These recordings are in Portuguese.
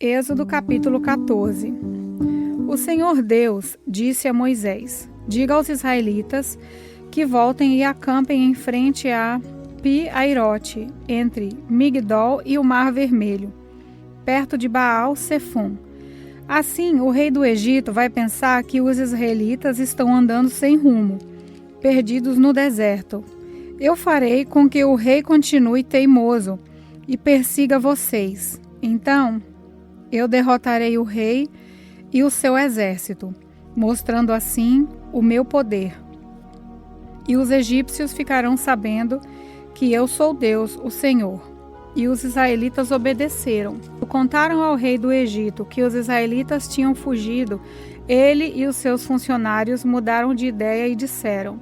Êxodo capítulo 14. O Senhor Deus disse a Moisés: diga aos israelitas que voltem e acampem em frente a Pi-Hairote, entre Migdol e o Mar Vermelho, perto de Baal-Sefom. Assim, o rei do Egito vai pensar que os israelitas estão andando sem rumo, perdidos no deserto. Eu farei com que o rei continue teimoso e persiga vocês. Então, eu derrotarei o rei e o seu exército, mostrando assim o meu poder. E os egípcios ficarão sabendo que eu sou Deus, o Senhor. E os israelitas obedeceram. Contaram ao rei do Egito que os israelitas tinham fugido. Ele e os seus funcionários mudaram de ideia e disseram: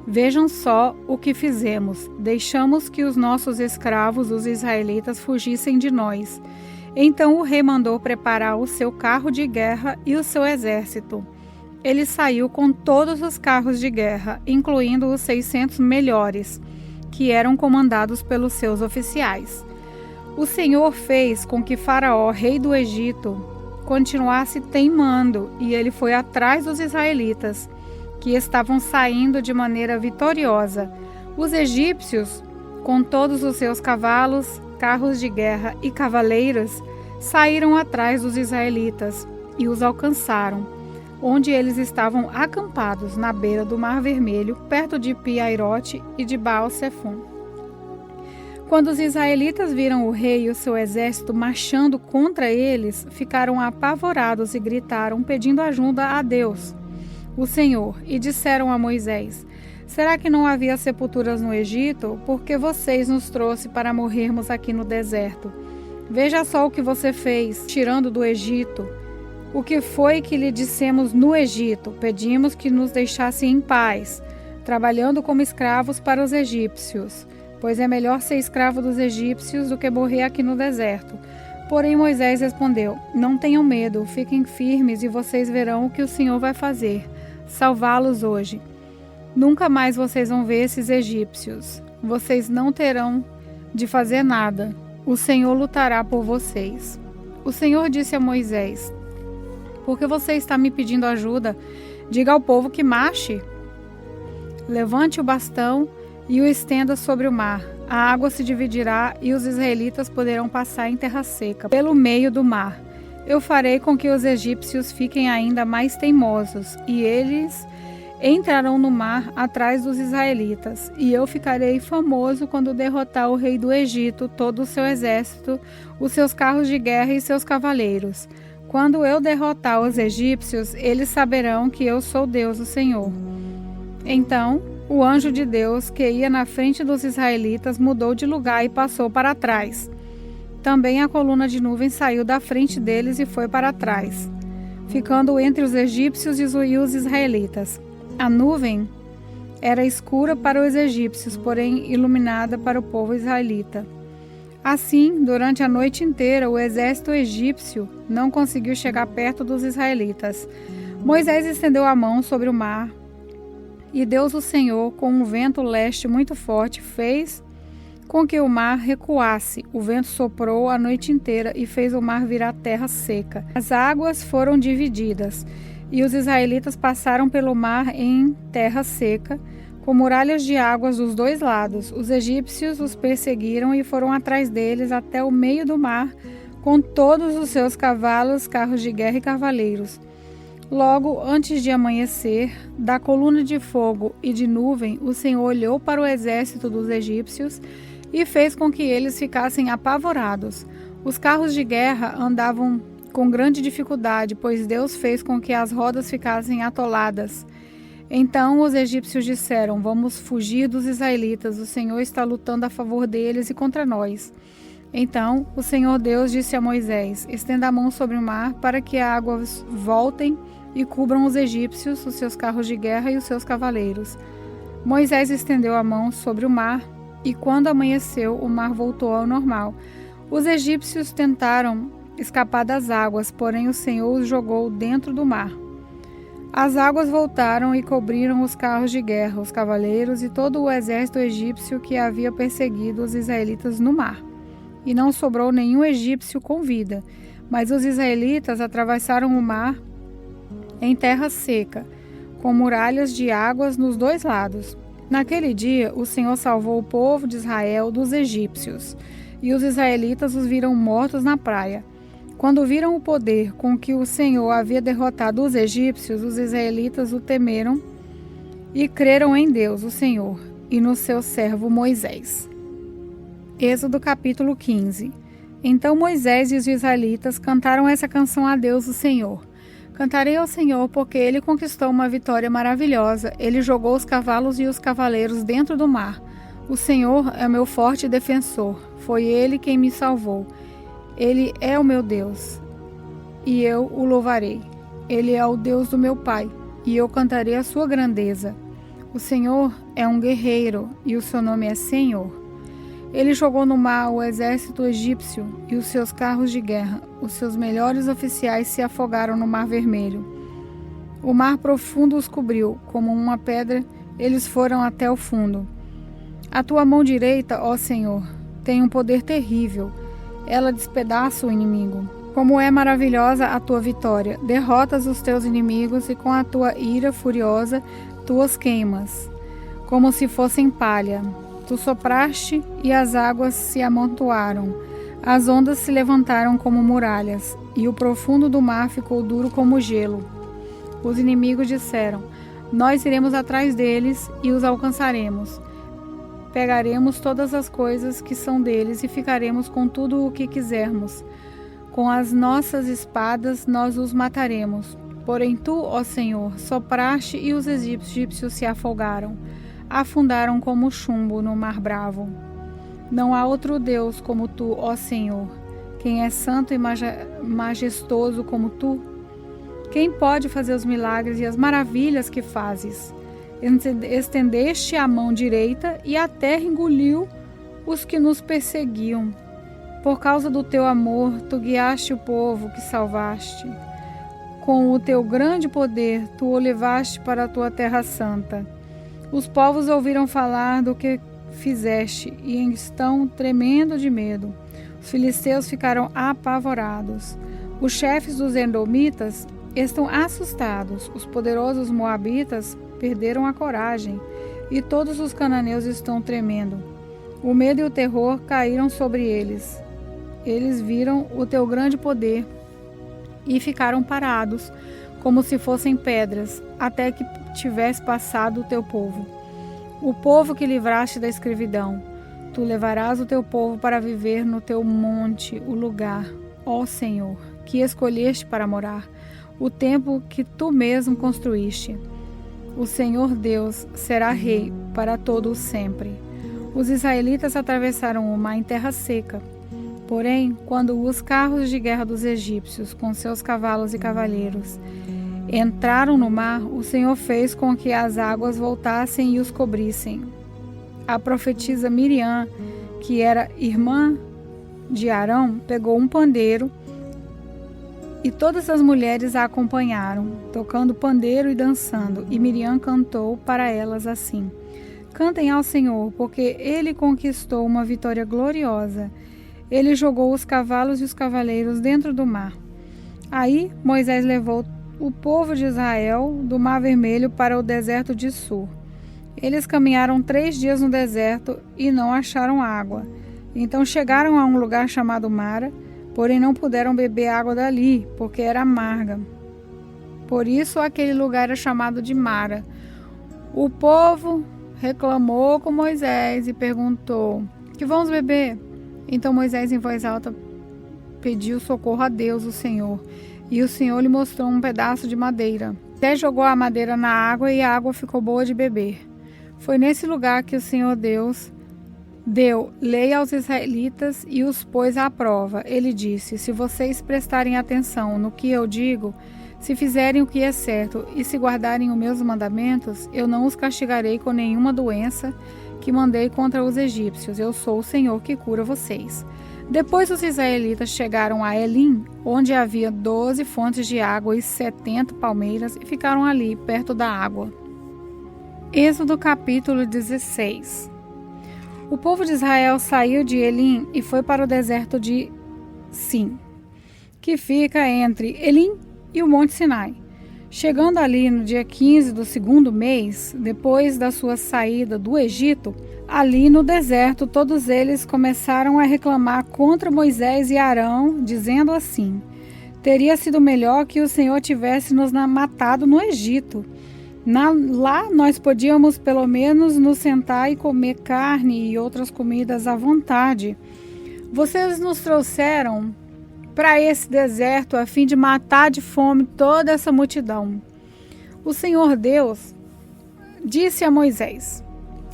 vejam só o que fizemos. Deixamos que os nossos escravos, os israelitas, fugissem de nós. Então o rei mandou preparar o seu carro de guerra e o seu exército. Ele saiu com todos os carros de guerra, incluindo os 600 melhores, que eram comandados pelos seus oficiais. O Senhor fez com que Faraó, rei do Egito, continuasse teimando, e ele foi atrás dos israelitas, que estavam saindo de maneira vitoriosa. Os egípcios, com todos os seus cavalos, carros de guerra e cavaleiros, saíram atrás dos israelitas e os alcançaram, onde eles estavam acampados na beira do Mar Vermelho, perto de Pi-Hairote e de Baal-Sefom. Quando os israelitas viram o rei e o seu exército marchando contra eles, ficaram apavorados e gritaram, pedindo ajuda a Deus, o Senhor, e disseram a Moisés: será que não havia sepulturas no Egito? Porque vocês nos trouxe para morrermos aqui no deserto. Veja só o que você fez, tirando do Egito. O que foi que lhe dissemos no Egito? Pedimos que nos deixasse em paz, trabalhando como escravos para os egípcios, pois é melhor ser escravo dos egípcios do que morrer aqui no deserto. Porém Moisés respondeu: não tenham medo, fiquem firmes e vocês verão o que o Senhor vai fazer, salvá-los hoje. Nunca mais vocês vão ver esses egípcios. Vocês não terão de fazer nada. O Senhor lutará por vocês. O Senhor disse a Moisés: por que você está me pedindo ajuda? Diga ao povo que marche. Levante o bastão e o estenda sobre o mar. A água se dividirá e os israelitas poderão passar em terra seca, pelo meio do mar. Eu farei com que os egípcios fiquem ainda mais teimosos, e eles entrarão no mar atrás dos israelitas, e eu ficarei famoso quando derrotar o rei do Egito, todo o seu exército, os seus carros de guerra e seus cavaleiros. Quando eu derrotar os egípcios, eles saberão que eu sou Deus, o Senhor. Então, o anjo de Deus, que ia na frente dos israelitas, mudou de lugar e passou para trás. Também a coluna de nuvem saiu da frente deles e foi para trás, ficando entre os egípcios e os israelitas. A nuvem era escura para os egípcios, porém iluminada para o povo israelita. Assim, durante a noite inteira, o exército egípcio não conseguiu chegar perto dos israelitas. Moisés estendeu a mão sobre o mar, e Deus, o Senhor, com um vento leste muito forte, fez com que o mar recuasse. O vento soprou a noite inteira e fez o mar virar terra seca. As águas foram divididas, e os israelitas passaram pelo mar em terra seca, com muralhas de águas dos dois lados. Os egípcios os perseguiram e foram atrás deles até o meio do mar, com todos os seus cavalos, carros de guerra e cavaleiros. Logo antes de amanhecer, da coluna de fogo e de nuvem, o Senhor olhou para o exército dos egípcios e fez com que eles ficassem apavorados. Os carros de guerra andavam com grande dificuldade, pois Deus fez com que as rodas ficassem atoladas. Então os egípcios disseram: vamos fugir dos israelitas, o Senhor está lutando a favor deles e contra nós. Então o Senhor Deus disse a Moisés: estenda a mão sobre o mar para que as águas voltem e cubram os egípcios, os seus carros de guerra e os seus cavaleiros. Moisés estendeu a mão sobre o mar, e quando amanheceu, o mar voltou ao normal. Os egípcios tentaram escapar das águas, porém o Senhor os jogou dentro do mar. As águas voltaram e cobriram os carros de guerra, os cavaleiros e todo o exército egípcio que havia perseguido os israelitas no mar. E não sobrou nenhum egípcio com vida. Mas os israelitas atravessaram o mar em terra seca, com muralhas de águas nos 2 lados. Naquele dia, o Senhor salvou o povo de Israel dos egípcios, e os israelitas os viram mortos na praia. Quando viram o poder com que o Senhor havia derrotado os egípcios, os israelitas o temeram e creram em Deus, o Senhor, e no seu servo Moisés. Êxodo capítulo 15. Então Moisés e os israelitas cantaram essa canção a Deus, o Senhor. Cantarei ao Senhor porque Ele conquistou uma vitória maravilhosa. Ele jogou os cavalos e os cavaleiros dentro do mar. O Senhor é o meu forte defensor. Foi Ele quem me salvou. Ele é o meu Deus, e eu o louvarei. Ele é o Deus do meu pai, e eu cantarei a sua grandeza. O Senhor é um guerreiro, e o seu nome é Senhor. Ele jogou no mar o exército egípcio e os seus carros de guerra. Os seus melhores oficiais se afogaram no Mar Vermelho. O mar profundo os cobriu, como uma pedra, eles foram até o fundo. A tua mão direita, ó Senhor, tem um poder terrível. Ela despedaça o inimigo. Como é maravilhosa a tua vitória! Derrotas os teus inimigos e com a tua ira furiosa tu os queimas, como se fossem palha. Tu sopraste e as águas se amontoaram. As ondas se levantaram como muralhas, e o profundo do mar ficou duro como gelo. Os inimigos disseram: nós iremos atrás deles e os alcançaremos. Pegaremos todas as coisas que são deles e ficaremos com tudo o que quisermos. Com as nossas espadas nós os mataremos. Porém tu, ó Senhor, sopraste e os egípcios se afogaram. Afundaram como chumbo no mar bravo. Não há outro Deus como tu, ó Senhor. Quem é santo e majestoso como tu? Quem pode fazer os milagres e as maravilhas que fazes? Estendeste a mão direita e a terra engoliu os que nos perseguiam. Por causa do teu amor, tu guiaste o povo que salvaste. Com o teu grande poder, tu o levaste para a tua terra santa. Os povos ouviram falar do que fizeste e estão tremendo de medo. Os filisteus ficaram apavorados. Os chefes dos edomitas estão assustados. Os poderosos moabitas perderam a coragem, e todos os cananeus estão tremendo. O medo e o terror caíram sobre eles. Eles viram o teu grande poder e ficaram parados, como se fossem pedras, até que tivesse passado o teu povo. O povo que livraste da escravidão. Tu levarás o teu povo para viver no teu monte, o lugar, ó Senhor, que escolheste para morar, o templo que tu mesmo construíste. O Senhor Deus será rei para todo o sempre. Os israelitas atravessaram o mar em terra seca. Porém, quando os carros de guerra dos egípcios, com seus cavalos e cavaleiros, entraram no mar, o Senhor fez com que as águas voltassem e os cobrissem. A profetisa Miriam, que era irmã de Arão, pegou um pandeiro e todas as mulheres a acompanharam, tocando pandeiro e dançando, e Miriam cantou para elas assim: cantem ao Senhor, porque Ele conquistou uma vitória gloriosa. Ele jogou os cavalos e os cavaleiros dentro do mar. Aí Moisés levou o povo de Israel do Mar Vermelho para o deserto de Sur. Eles caminharam 3 dias no deserto e não acharam água. Então chegaram a um lugar chamado Mara, porém não puderam beber água dali, porque era amarga. Por isso aquele lugar é chamado de Mara. O povo reclamou com Moisés e perguntou: que vamos beber? Então Moisés, em voz alta, pediu socorro a Deus, o Senhor, e o Senhor lhe mostrou um pedaço de madeira. Moisés jogou a madeira na água e a água ficou boa de beber. Foi nesse lugar que o Senhor Deus deu lei aos israelitas e os pôs à prova. Ele disse: se vocês prestarem atenção no que eu digo, se fizerem o que é certo e se guardarem os meus mandamentos, eu não os castigarei com nenhuma doença que mandei contra os egípcios. Eu sou o Senhor que cura vocês. Depois os israelitas chegaram a Elim, onde havia 12 fontes de água e 70 palmeiras, e ficaram ali, perto da água. Êxodo capítulo 16. O povo de Israel saiu de Elim e foi para o deserto de Sim, que fica entre Elim e o Monte Sinai. Chegando ali no dia 15 do segundo mês, depois da sua saída do Egito, ali no deserto, todos eles começaram a reclamar contra Moisés e Arão, dizendo assim: teria sido melhor que o Senhor tivesse nos matado no Egito. Lá nós podíamos pelo menos nos sentar e comer carne e outras comidas à vontade. Vocês nos trouxeram para esse deserto a fim de matar de fome toda essa multidão. O Senhor Deus disse a Moisés: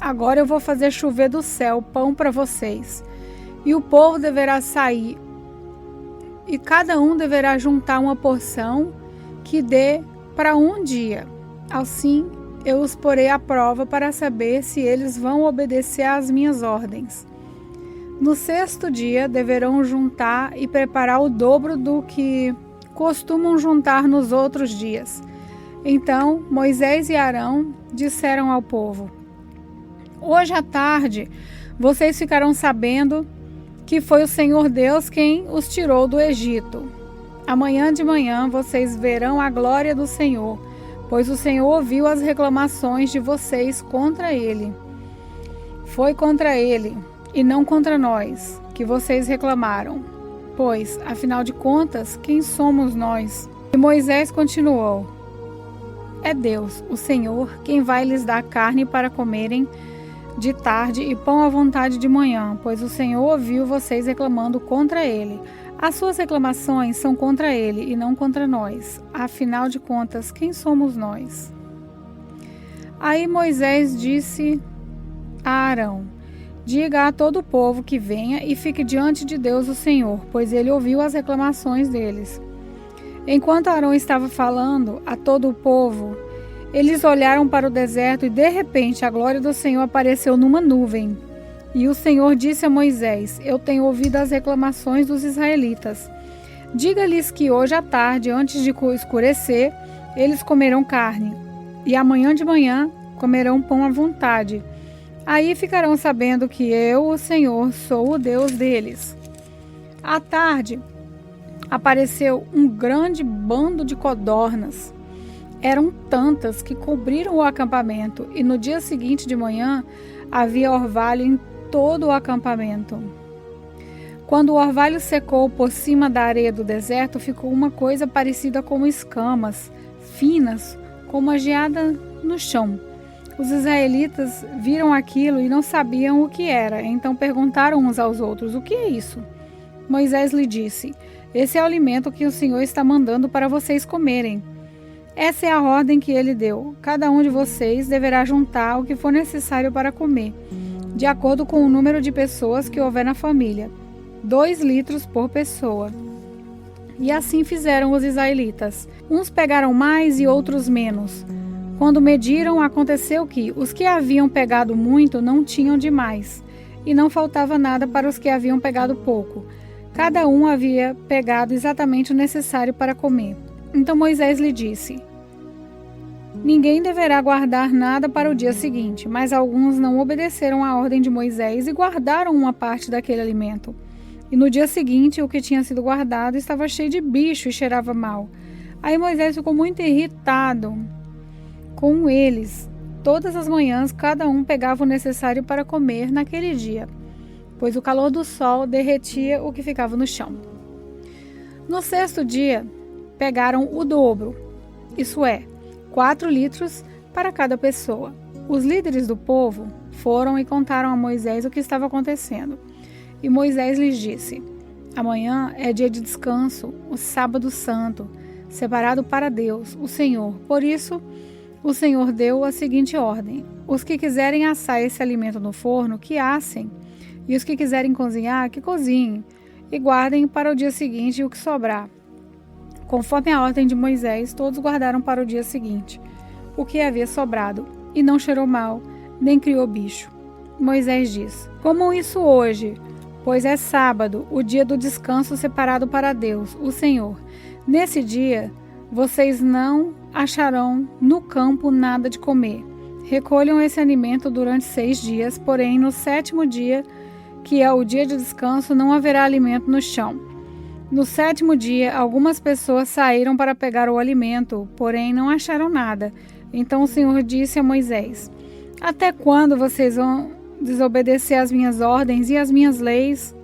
agora eu vou fazer chover do céu pão para vocês, e o povo deverá sair, e cada um deverá juntar uma porção que dê para um dia. Assim eu os porei à prova para saber se eles vão obedecer às minhas ordens. No sexto dia deverão juntar e preparar o dobro do que costumam juntar nos outros dias. Então Moisés e Arão disseram ao povo: hoje à tarde vocês ficarão sabendo que foi o Senhor Deus quem os tirou do Egito. Amanhã de manhã vocês verão a glória do Senhor, pois o Senhor ouviu as reclamações de vocês contra ele. Foi contra ele e não contra nós que vocês reclamaram, pois, afinal de contas, quem somos nós? E Moisés continuou: é Deus, o Senhor, quem vai lhes dar carne para comerem de tarde e pão à vontade de manhã, pois o Senhor ouviu vocês reclamando contra ele. As suas reclamações são contra ele e não contra nós. Afinal de contas, quem somos nós? Aí Moisés disse a Arão: diga a todo o povo que venha e fique diante de Deus o Senhor, pois ele ouviu as reclamações deles. Enquanto Arão estava falando a todo o povo, eles olharam para o deserto e de repente a glória do Senhor apareceu numa nuvem. E o Senhor disse a Moisés: eu tenho ouvido as reclamações dos israelitas. Diga-lhes que hoje à tarde, antes de escurecer, eles comerão carne, e amanhã de manhã comerão pão à vontade. Aí ficarão sabendo que eu, o Senhor, sou o Deus deles. À tarde, apareceu um grande bando de codornas. Eram tantas que cobriram o acampamento, e no dia seguinte de manhã havia orvalho em todo o acampamento. Quando o orvalho secou por cima da areia do deserto, ficou uma coisa parecida com escamas finas, como a geada no chão. Os israelitas viram aquilo e não sabiam o que era, então perguntaram uns aos outros: o que é isso? Moisés lhe disse: esse é o alimento que o Senhor está mandando para vocês comerem. Essa é a ordem que ele deu: cada um de vocês deverá juntar o que for necessário para comer, de acordo com o número de pessoas que houver na família, 2 litros por pessoa. E assim fizeram os israelitas. Uns pegaram mais e outros menos. Quando mediram, aconteceu que os que haviam pegado muito não tinham demais, e não faltava nada para os que haviam pegado pouco. Cada um havia pegado exatamente o necessário para comer. Então Moisés lhe disse: ninguém deverá guardar nada para o dia seguinte, mas alguns não obedeceram à ordem de Moisés e guardaram uma parte daquele alimento. E no dia seguinte, o que tinha sido guardado estava cheio de bicho e cheirava mal. Aí Moisés ficou muito irritado com eles. Todas as manhãs, cada um pegava o necessário para comer naquele dia, pois o calor do sol derretia o que ficava no chão. No sexto dia, pegaram o dobro, isso é, 4 litros para cada pessoa. Os líderes do povo foram e contaram a Moisés o que estava acontecendo. E Moisés lhes disse: amanhã é dia de descanso, o sábado santo, separado para Deus, o Senhor. Por isso, o Senhor deu a seguinte ordem: os que quiserem assar esse alimento no forno, que assem, e os que quiserem cozinhar, que cozinhem, e guardem para o dia seguinte o que sobrar. Conforme a ordem de Moisés, todos guardaram para o dia seguinte o que havia sobrado, e não cheirou mal, nem criou bicho. Moisés diz: comam isso hoje, pois é sábado, o dia do descanso separado para Deus, o Senhor. Nesse dia, vocês não acharão no campo nada de comer. Recolham esse alimento durante 6 dias, porém no 7º dia, que é o dia de descanso, não haverá alimento no chão. No 7º dia, algumas pessoas saíram para pegar o alimento, porém não acharam nada. Então o Senhor disse a Moisés: Até quando vocês vão desobedecer às minhas ordens e às minhas leis?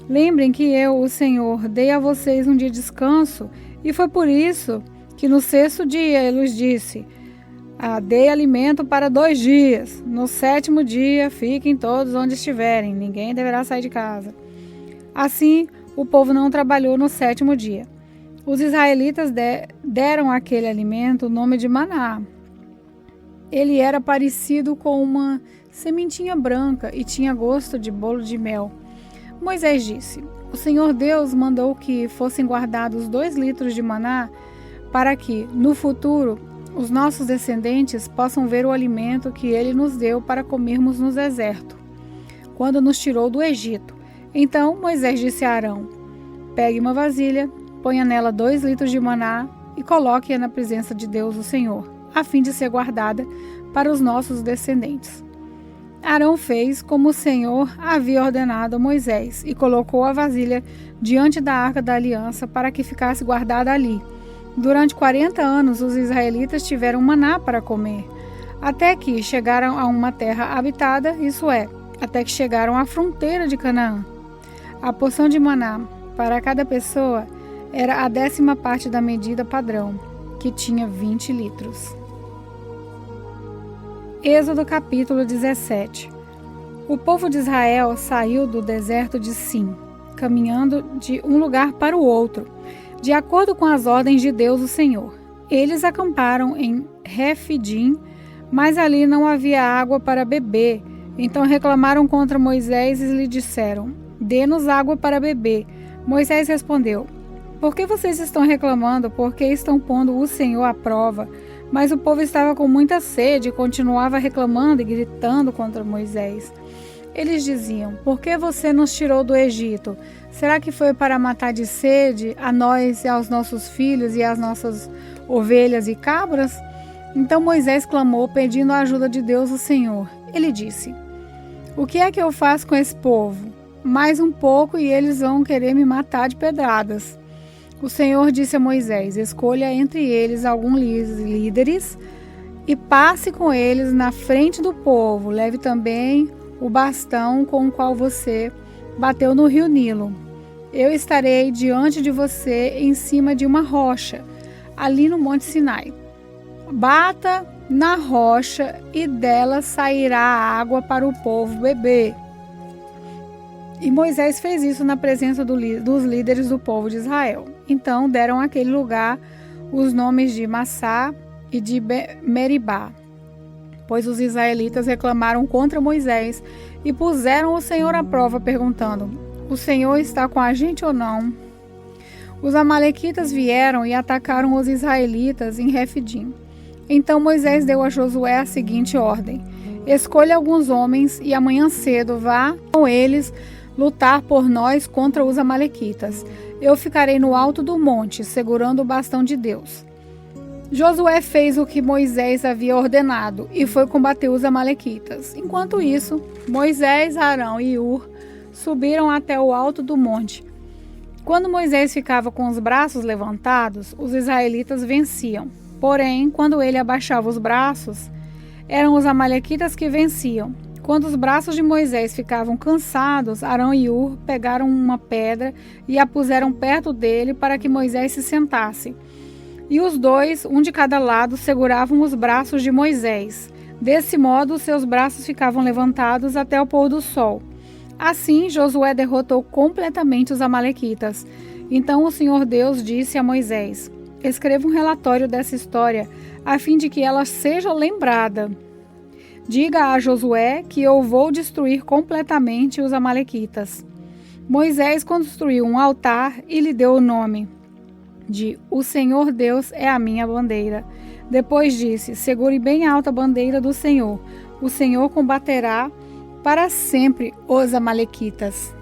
Lembrem que eu, o Senhor, dei a vocês um dia de descanso, e foi por isso que no 6º dia ele lhes disse: dei alimento para 2 dias. No 7º dia, fiquem todos onde estiverem, ninguém deverá sair de casa. Assim, o povo não trabalhou no 7º dia. Os israelitas deram àquele alimento o nome de maná. Ele era parecido com uma sementinha branca e tinha gosto de bolo de mel. Moisés disse: O Senhor Deus mandou que fossem guardados 2 litros de maná para que, no futuro, os nossos descendentes possam ver o alimento que ele nos deu para comermos no deserto, quando nos tirou do Egito. Então Moisés disse a Arão: Pegue uma vasilha, ponha nela 2 litros de maná e coloque-a na presença de Deus, o Senhor, a fim de ser guardada para os nossos descendentes. Arão fez como o Senhor havia ordenado a Moisés e colocou a vasilha diante da Arca da Aliança para que ficasse guardada ali. Durante 40 anos os israelitas tiveram maná para comer, até que chegaram a uma terra habitada, isso é, até que chegaram à fronteira de Canaã. A porção de maná para cada pessoa era a 10ª parte da medida padrão, que tinha 20 litros. Êxodo capítulo 17. O povo de Israel saiu do deserto de Sim, caminhando de um lugar para o outro, de acordo com as ordens de Deus o Senhor. Eles acamparam em Refidim, mas ali não havia água para beber. Então reclamaram contra Moisés e lhe disseram: Dê-nos água para beber. Moisés respondeu: Por que vocês estão reclamando? Por que estão pondo o Senhor à prova? Mas o povo estava com muita sede e continuava reclamando e gritando contra Moisés. Eles diziam: Por que você nos tirou do Egito? Será que foi para matar de sede a nós e aos nossos filhos e às nossas ovelhas e cabras? Então Moisés clamou, pedindo a ajuda de Deus o Senhor. Ele disse: O que é que eu faço com esse povo? Mais um pouco e eles vão querer me matar de pedradas. O Senhor disse a Moisés: Escolha entre eles alguns líderes e passe com eles na frente do povo. Leve também o bastão com o qual você bateu no rio Nilo. Eu estarei diante de você em cima de uma rocha, ali no Monte Sinai. Bata na rocha e dela sairá água para o povo beber. E Moisés fez isso na presença dos líderes do povo de Israel. Então deram àquele lugar os nomes de Massá e de Meribá, pois os israelitas reclamaram contra Moisés e puseram o Senhor à prova, perguntando: O Senhor está com a gente ou não? Os amalequitas vieram e atacaram os israelitas em Refidim. Então Moisés deu a Josué a seguinte ordem: Escolha alguns homens e amanhã cedo vá com eles lutar por nós contra os amalequitas. Eu ficarei no alto do monte, segurando o bastão de Deus. Josué fez o que Moisés havia ordenado e foi combater os amalequitas. Enquanto isso, Moisés, Arão e Hur subiram até o alto do monte. Quando Moisés ficava com os braços levantados, os israelitas venciam. Porém, quando ele abaixava os braços, eram os amalequitas que venciam. Quando os braços de Moisés ficavam cansados, Arão e Hur pegaram uma pedra e a puseram perto dele para que Moisés se sentasse. E os dois, um de cada lado, seguravam os braços de Moisés. Desse modo, seus braços ficavam levantados até o pôr do sol. Assim, Josué derrotou completamente os amalequitas. Então o Senhor Deus disse a Moisés: Escreva um relatório dessa história, a fim de que ela seja lembrada. Diga a Josué que eu vou destruir completamente os amalequitas. Moisés construiu um altar e lhe deu o nome de O Senhor Deus é a minha bandeira. Depois disse: Segure bem alta a bandeira do Senhor. O Senhor combaterá para sempre os amalequitas.